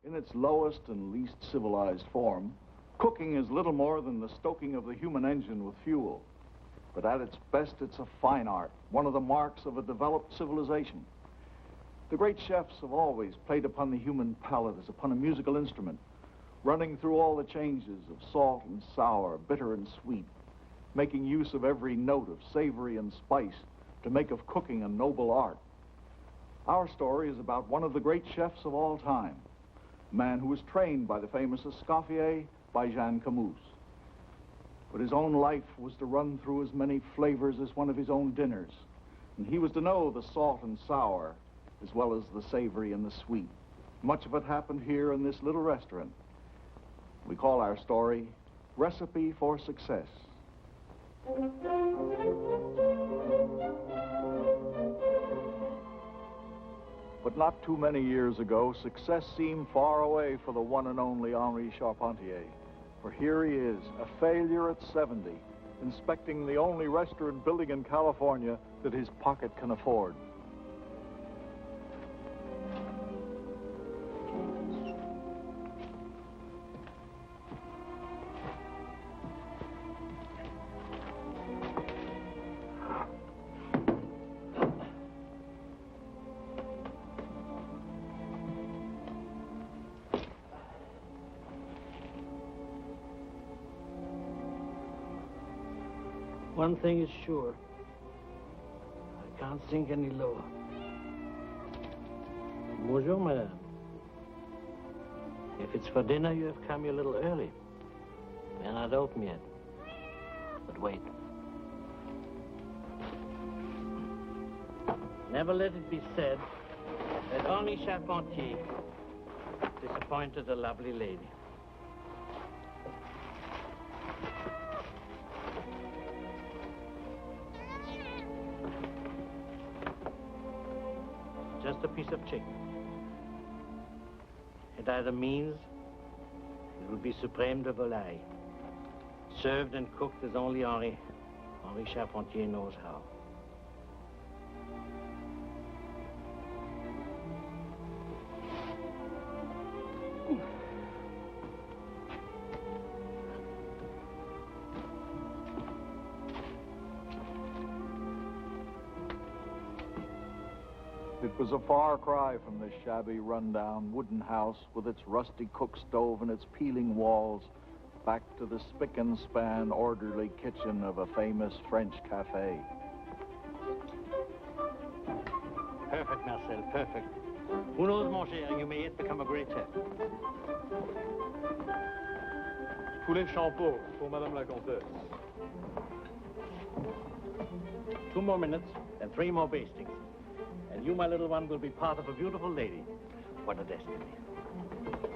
In its lowest and least civilized form, cooking is little more than the stoking of the human engine with fuel. But at its best, it's a fine art, one of the marks of a developed civilization. The great chefs have always played upon the human palate as upon a musical instrument, running through all the changes of salt and sour, bitter and sweet, making use of every note of savory and spice to make of cooking a noble art. Our story is about one of the great chefs of all time, a man who was trained by the famous Escoffier by Jean Camus. But his own life was to run through as many flavors as one of his own dinners, and he was to know the salt and sour as well as the savory and the sweet. Much of it happened here in this little restaurant. We call our story Recipe for Success. But not too many years ago, success seemed far away for the one and only Henri Charpentier. For here he is, a failure at 70, inspecting the only restaurant building in California that his pocket can afford. One thing is sure. I can't sink any lower. Bonjour, madame. If it's for dinner, you have come a little early. We're not open yet. But wait. Never let it be said that Henri Charpentier disappointed a lovely lady. Just a piece of chicken. It either means it will be suprême de volaille, served and cooked as only Henri Charpentier knows how. It was a far cry from this shabby, run-down wooden house with its rusty cook stove and its peeling walls back to the spick-and-span, orderly kitchen of a famous French cafe. Perfect, Marcel, perfect. Who knows, mon cher, you may yet become a great chef. Poulet champeau pour Madame la Comtesse. 2 more minutes and 3 more bastings. And you, my little one, will be part of a beautiful lady. What a destiny.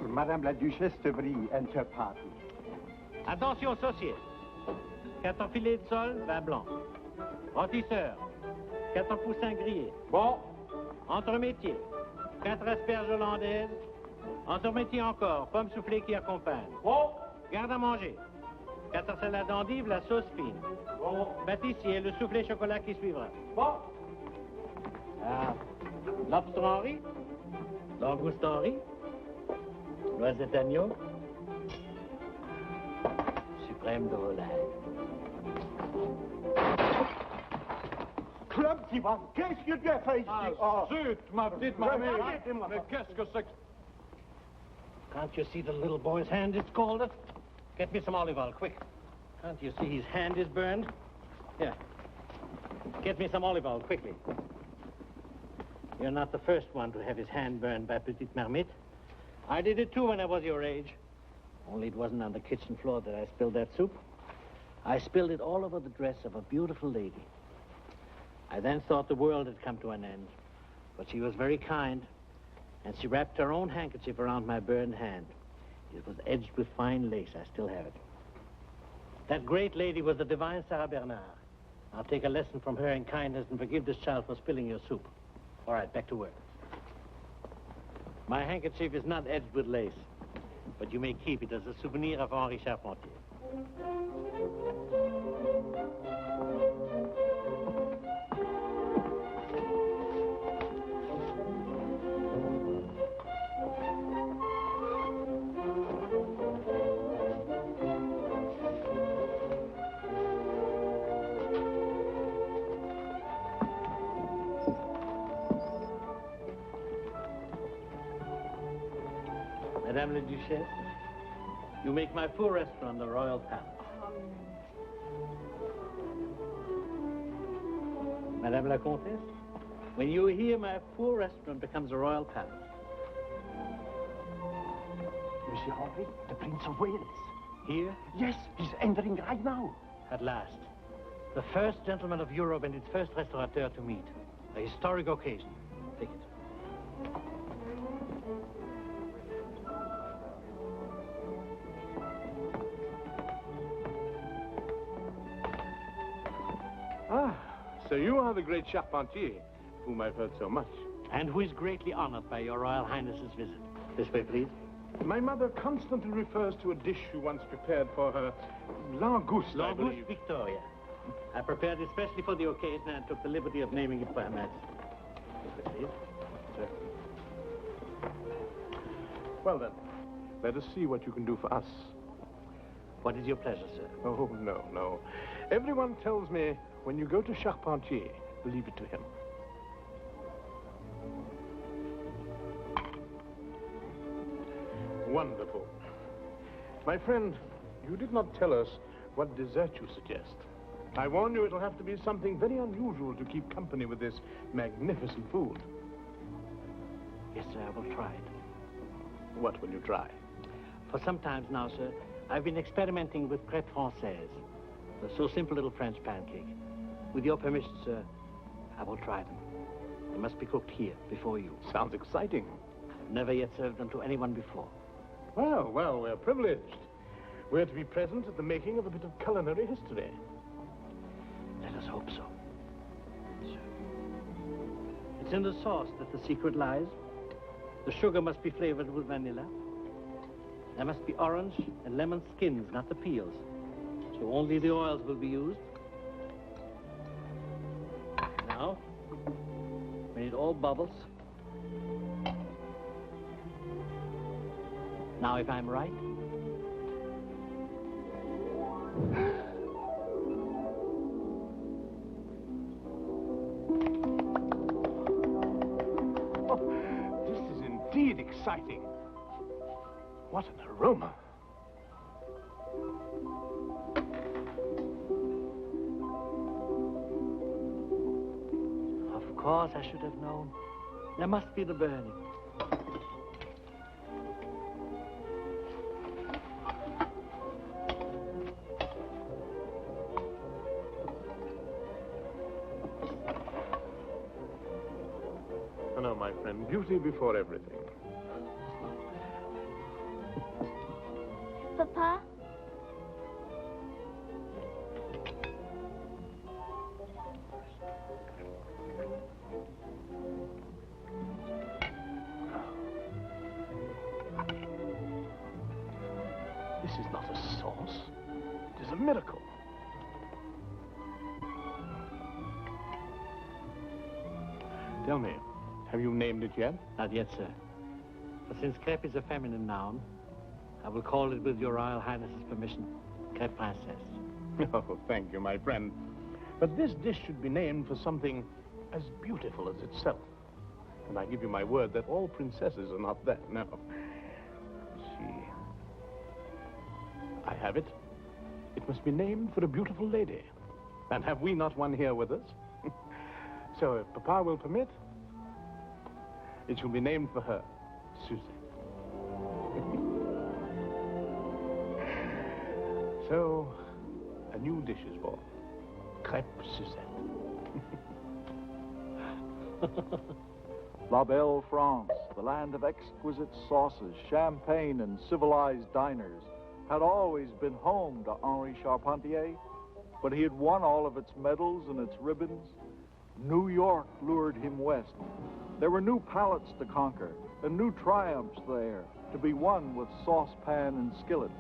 Madame la Duchesse devrait enter party. Attention, saucier. 4 filets de sole, vin blanc. Rôtisseur, 4 poussins grillés. Bon. Entremétier, 4 asperges hollandaises. Entremétier encore, pommes soufflées qui accompagnent. Bon. Garde à manger. 4 salades d'endives, la sauce fine. Bon. Pâtissier, le soufflé chocolat qui suivra. Bon. Ah, lobster Henri, langouste Henri, noisette agneau, suprême de volaille. Club, tu vas, qu'est-ce que tu as fait ici? Ah, zut, ma petite mamie. Mais qu'est-ce que c'est que... Can't you see the little boy's hand is scalded? Get me some olive oil, quick. Can't you see his hand is burned? Here. Get me some olive oil, quickly. You're not the first one to have his hand burned by Petite Marmite. I did it too when I was your age. Only it wasn't on the kitchen floor that I spilled that soup. I spilled it all over the dress of a beautiful lady. I then thought the world had come to an end. But she was very kind, and she wrapped her own handkerchief around my burned hand. It was edged with fine lace. I still have it. That great lady was the divine Sarah Bernard. I'll take a lesson from her in kindness and forgive this child for spilling your soup. All right, back to work. My handkerchief is not edged with lace, but you may keep it as a souvenir of Henri Charpentier. Madame la Duchesse, you make my poor restaurant a royal palace. Madame la Comtesse, when you hear my poor restaurant becomes a royal palace. Monsieur Henri, the Prince of Wales. Here? Yes, he's entering right now. At last. The first gentleman of Europe and its first restaurateur to meet. A historic occasion. Take it. Ah, so you are the great Charpentier, of whom I've heard so much. And who is greatly honored by your Royal Highness's visit. This way, please. My mother constantly refers to a dish you once prepared for her. Langouste, I believe. Langouste Victoria. I prepared it especially for the occasion and took the liberty of naming it for Her Majesty. This way, please. Sir. Well, then, let us see what you can do for us. What is your pleasure, sir? Oh, no, no. Everyone tells me when you go to Charpentier, leave it to him. Wonderful. My friend, you did not tell us what dessert you suggest. I warn you, it'll have to be something very unusual to keep company with this magnificent food. Yes, sir, I will try it. What will you try? For some time now, sir, I've been experimenting with crêpes françaises. A so simple little French pancake. With your permission, sir, I will try them. They must be cooked here, before you. Sounds exciting. I've never yet served them to anyone before. Well, well, we're privileged. We're to be present at the making of a bit of culinary history. Let us hope so. Sir. It's in the sauce that the secret lies. The sugar must be flavored with vanilla. There must be orange and lemon skins, not the peels. So only the oils will be used. Now, when it all bubbles. Now, if I'm right. Oh, this is indeed exciting. What an aroma. Of course, I should have known. There must be the burning. No, my friend, beauty before everything. Papa? This is not a sauce. It is a miracle. Tell me, have you named it yet? Not yet, sir. But since crêpe is a feminine noun, I will call it, with your Royal Highness's permission, crêpe princesse. Oh, thank you, my friend. But this dish should be named for something as beautiful as itself. And I give you my word that all princesses are not that, no. See. I have it. It must be named for a beautiful lady. And have we not one here with us? So if Papa will permit, it shall be named for her, Suzette. So, a new dish is born. Crêpes Suzette. La Belle France, the land of exquisite sauces, champagne, and civilized diners, had always been home to Henri Charpentier, but he had won all of its medals and its ribbons. New York lured him west. There were new palates to conquer, and new triumphs there to be won with saucepan and skillet.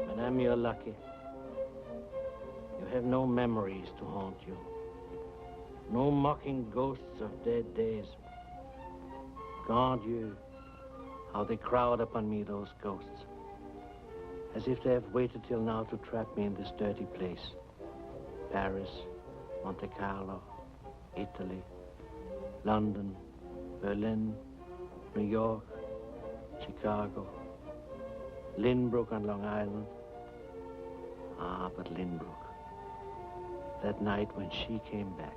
Madame, you're lucky. You have no memories to haunt you. No mocking ghosts of dead days. God, how they crowd upon me, those ghosts. As if they have waited till now to trap me in this dirty place. Paris, Monte Carlo, Italy, London, Berlin, New York, Chicago, Lynbrook on Long Island. Ah, but Lynbrook. That night when she came back.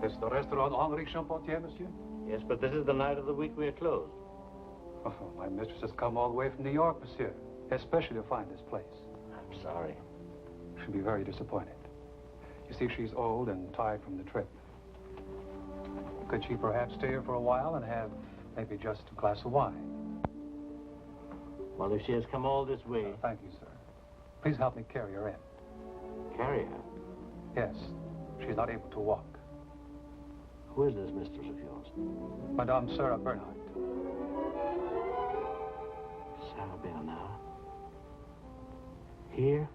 This is the restaurant Henri Charpentier, monsieur? Yes, but this is the night of the week we are closed. Oh, my mistress has come all the way from New York, monsieur, especially to find this place. I'm sorry. She'll be very disappointed. You see, she's old and tired from the trip. Could she perhaps stay here for a while and have maybe just a glass of wine? Well, if she has come all this way... Thank you, sir. Please help me carry her in. Carry her? Yes. She's not able to walk. Who is this mistress of yours? Madame Sarah Bernhardt. Sarah Bernhardt? Here?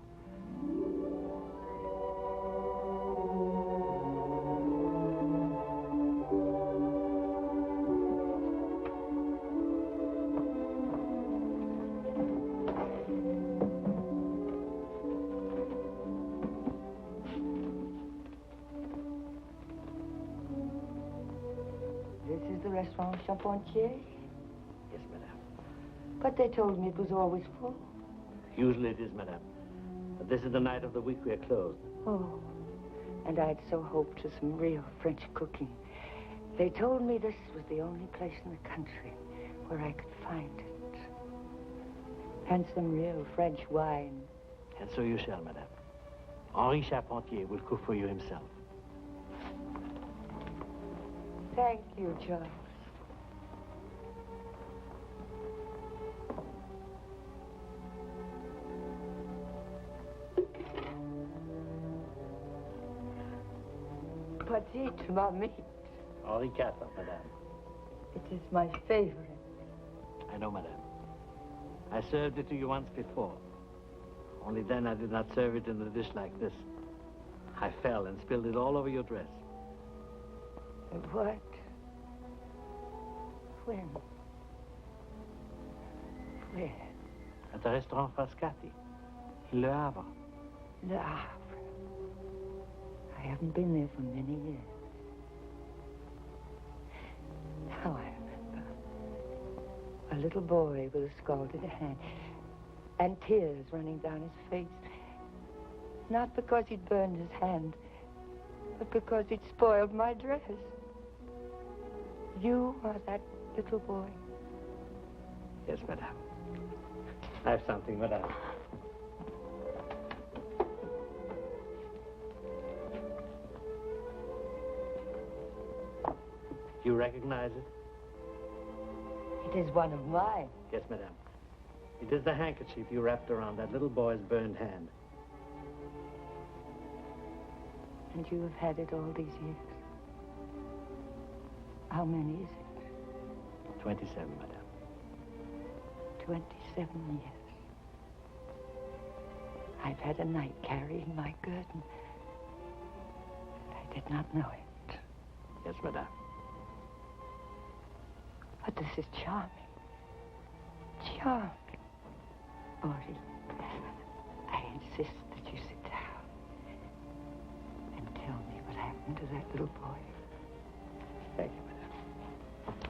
Restaurant Charpentier? Yes, madame. But they told me it was always full. Usually it is, madame. But this is the night of the week we are closed. Oh, and I'd so hoped for some real French cooking. They told me this was the only place in the country where I could find it. And some real French wine. And so you shall, madame. Henri Charpentier will cook for you himself. Thank you, Charles. Petite mamie. Henri IV, madame. It is my favorite. I know, madame. I served it to you once before. Only then I did not serve it in a dish like this. I fell and spilled it all over your dress. What? When? Where? At the restaurant Frascati, in Le Havre. Le Havre. I haven't been there for many years. Now I remember. A little boy with a scalded hand and tears running down his face. Not because he'd burned his hand, but because he'd spoiled my dress. You are that little boy. Yes, madame. I have something, madame. You recognize it? It is one of mine. Yes, madame. It is the handkerchief you wrapped around that little boy's burned hand. And you have had it all these years. How many is it? 27, madame. 27 years. I've had a night carrying my curtain. And I did not know it. Yes, madame. But this is charming. Charming. Henri, I insist that you sit down and tell me what happened to that little boy. Thank you, madame.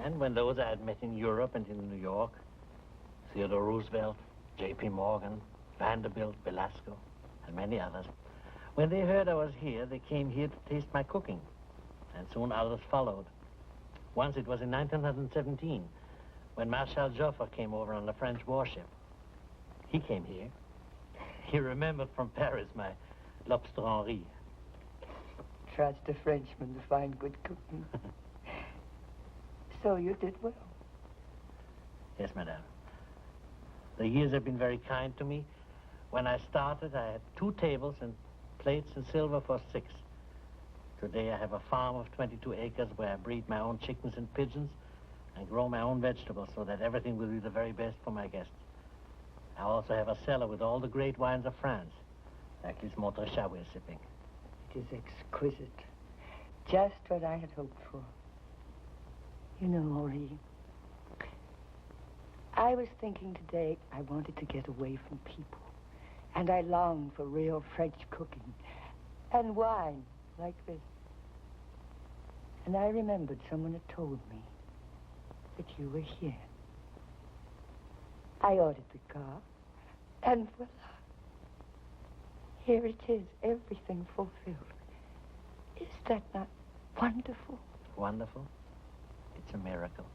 And when those I had met in Europe and in New York, Theodore Roosevelt, J.P. Morgan, Vanderbilt, Velasco, and many others, when they heard I was here, they came here to taste my cooking. And soon others followed. Once it was in 1917, when Marshal Joffre came over on a French warship. He came here. He remembered from Paris my lobster Henri. Trust a Frenchman to find good cooking. So you did well. Yes, madame. The years have been very kind to me. When I started, I had 2 tables and plates and silver for 6. Today I have a farm of 22 acres where I breed my own chickens and pigeons and grow my own vegetables so that everything will be the very best for my guests. I also have a cellar with all the great wines of France, like this Montrachat we're sipping. is exquisite. Just what I had hoped for. You know, Henri, I was thinking today I wanted to get away from people. And I longed for real French cooking. And wine, like this. And I remembered someone had told me that you were here. I ordered the car, and voila. Here it is, everything fulfilled. Is that not wonderful? Wonderful? It's a miracle.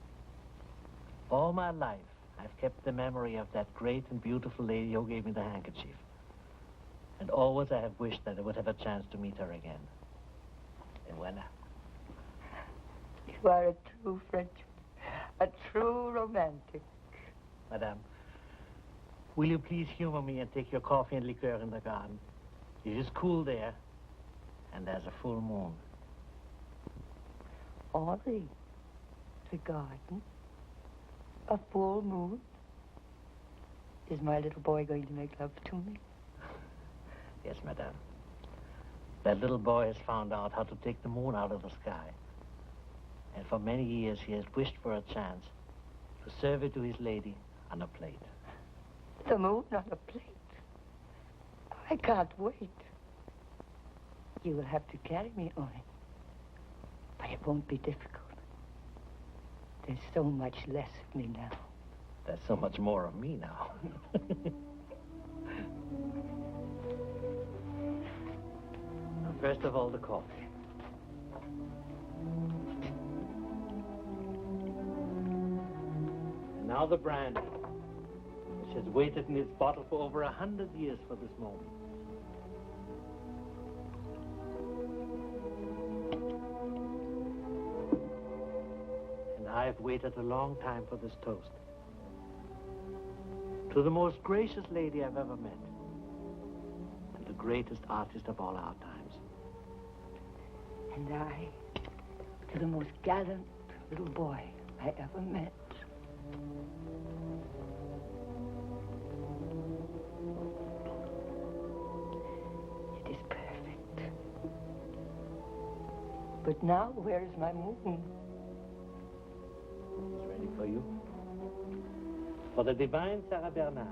All my life, I've kept the memory of that great and beautiful lady who gave me the handkerchief. And always I have wished that I would have a chance to meet her again. And voila. You are a true Frenchman, a true romantic. Madame, will you please humor me and take your coffee and liqueur in the garden? It is cool there, and there's a full moon. Henri, the garden, a full moon. Is my little boy going to make love to me? Yes, madame. That little boy has found out how to take the moon out of the sky. And for many years he has wished for a chance to serve it to his lady on a plate. The moon on a plate? I can't wait. You will have to carry me on it. But it won't be difficult. There's so much less of me now. There's so much more of me now. First of all, the coffee. And now the brandy, which has waited in its bottle for over 100 years for this moment. And I've waited a long time for this toast. To the most gracious lady I've ever met. And the greatest artist of all our times. And I, to the most gallant little boy I ever met. It is perfect. But now, where is my moon? It's ready for you. For the divine Sarah Bernard.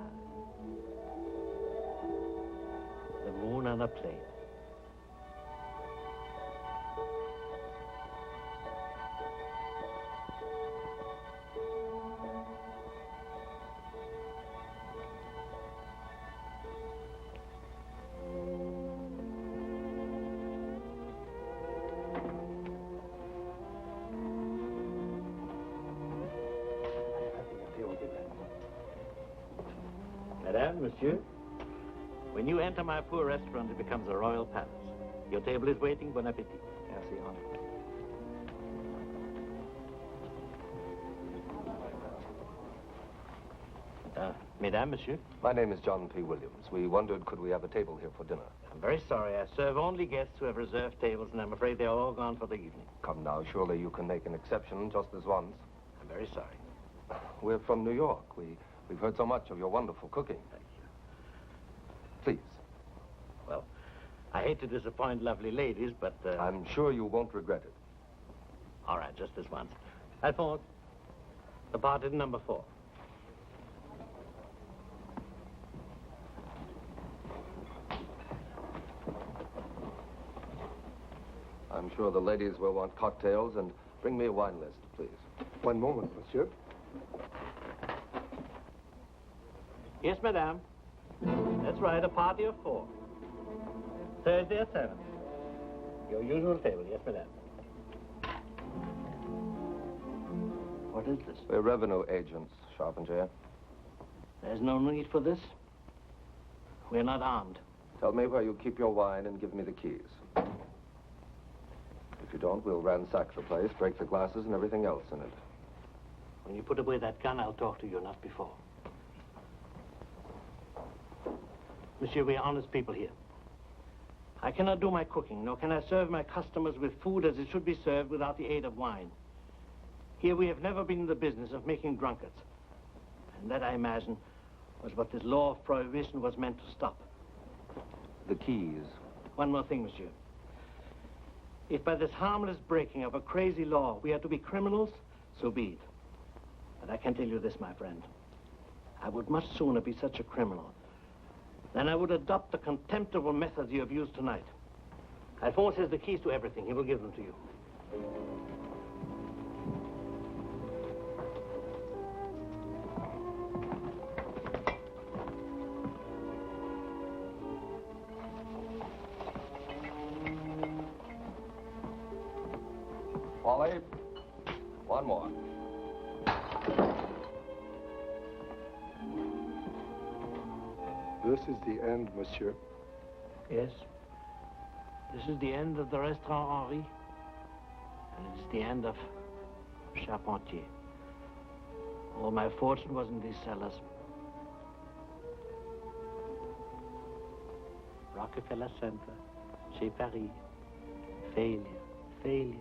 The moon on a plate. Madame, monsieur, when you enter my poor restaurant, it becomes a royal palace. Your table is waiting. Bon appetit. Merci, Henri. Mesdames, monsieur. My name is John P. Williams. We wondered, could we have a table here for dinner? I'm very sorry. I serve only guests who have reserved tables, and I'm afraid they're all gone for the evening. Come now, surely you can make an exception just this once. I'm very sorry. We're from New York. We've heard so much of your wonderful cooking. Thank you. Please. Well, I hate to disappoint lovely ladies, but... I'm sure you won't regret it. All right, just this once. Alphonse, the party number 4. I'm sure the ladies will want cocktails, and bring me a wine list, please. One moment, monsieur. Yes, madame. That's right, a party of 4. Thursday at 7. Your usual table, yes, madame. What is this? We're revenue agents, Charpentier. There's no need for this. We're not armed. Tell me where you keep your wine and give me the keys. If you don't, we'll ransack the place, break the glasses and everything else in it. When you put away that gun, I'll talk to you, not before. Monsieur, we are honest people here. I cannot do my cooking, nor can I serve my customers with food as it should be served without the aid of wine. Here we have never been in the business of making drunkards. And that, I imagine, was what this law of prohibition was meant to stop. The keys. One more thing, monsieur. If by this harmless breaking of a crazy law we are to be criminals, so be it. But I can tell you this, my friend. I would much sooner be such a criminal than I would adopt the contemptible methods you have used tonight. Alphonse has the keys to everything. He will give them to you. Wally, one more. This is the end, monsieur. Yes. This is the end of the restaurant Henri. And it's the end of Charpentier. All my fortune was in these cellars. Rockefeller Center, chez Paris. Failure, failure,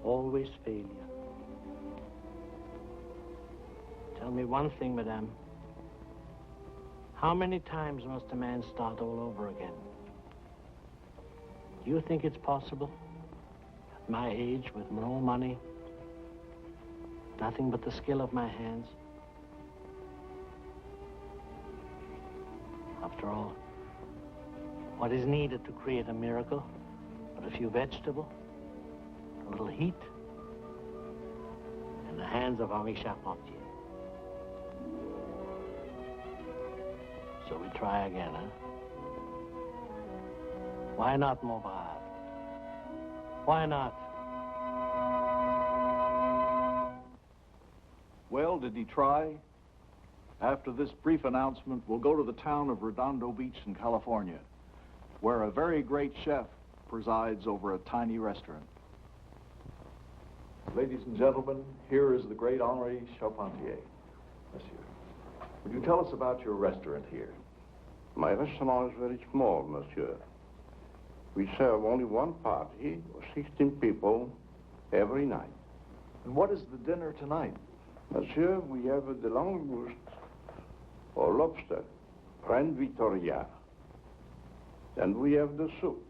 always failure. Tell me one thing, madame. How many times must a man start all over again? Do you think it's possible? At my age, with no money, nothing but the skill of my hands? After all, what is needed to create a miracle? But a few vegetables, a little heat, and the hands of Henri Charpentier. So we try again, huh? Why not, mon brave? Why not? Well, did he try? After this brief announcement, we'll go to the town of Redondo Beach in California, where a very great chef presides over a tiny restaurant. Ladies and gentlemen, here is the great Henri Charpentier. Monsieur, would you tell us about your restaurant here? My restaurant is very small, monsieur. We serve only one party of 16 people every night. And what is the dinner tonight? Monsieur, we have the langouste or lobster, Reine Victoria. Then we have the soup,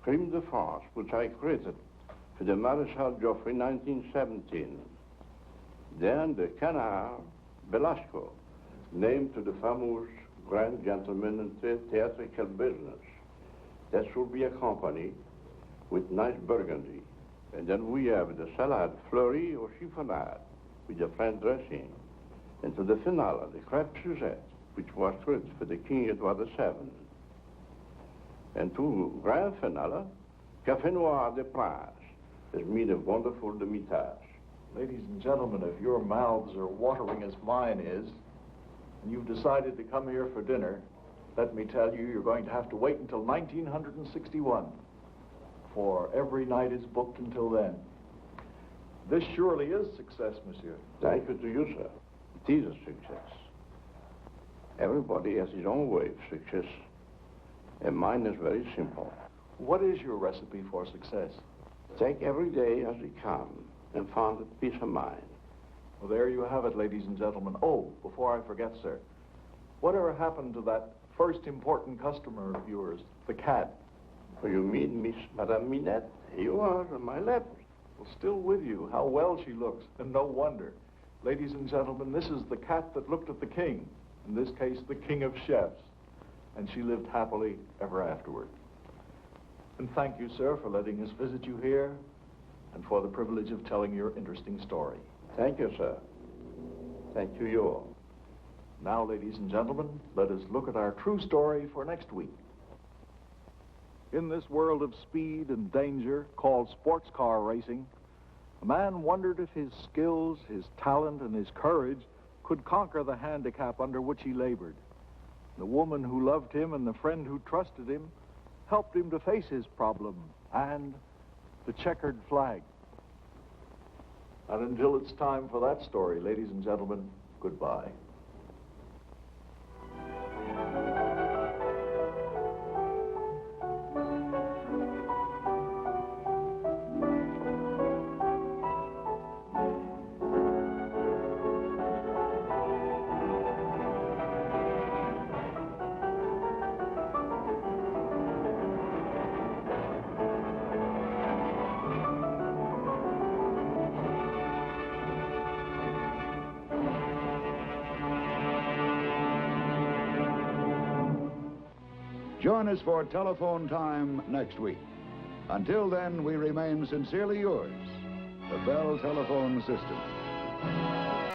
crème de France, which I created for the Maréchal Joffre in 1917. Then the canard Belasco, named to the famous grand gentleman in the theatrical business. That should be accompanied with nice burgundy. And then we have the salad fleurie or chiffonade with the French dressing. And to the finale, the Crêpes Suzette, which was created for the King Edward VII. And to grand finale, Café Noir de Prince is made of wonderful demi-tasse. Ladies and gentlemen, if your mouths are watering as mine is, and you've decided to come here for dinner, let me tell you, you're going to have to wait until 1961, for every night is booked until then. This surely is success, monsieur. Thank you to you, sir. It is a success. Everybody has his own way of success, and mine is very simple. What is your recipe for success? Take every day as it comes and find a peace of mind. Well, there you have it, ladies and gentlemen. Oh, before I forget, sir, whatever happened to that first important customer of yours, the cat? Oh, you mean Miss Madame Minette? You are on my left. Well, still with you. How well she looks, and no wonder. Ladies and gentlemen, this is the cat that looked at the king, in this case, the king of chefs, and she lived happily ever afterward. And thank you, sir, for letting us visit you here, and for the privilege of telling your interesting story. Thank you, sir. Thank you all. Now, ladies and gentlemen, let us look at our true story for next week. In this world of speed and danger called sports car racing, a man wondered if his skills, his talent, and his courage could conquer the handicap under which he labored. The woman who loved him and the friend who trusted him helped him to face his problem and the checkered flag. And until it's time for that story, ladies and gentlemen, goodbye. Join us for Telephone Time next week. Until then, we remain sincerely yours, the Bell Telephone System.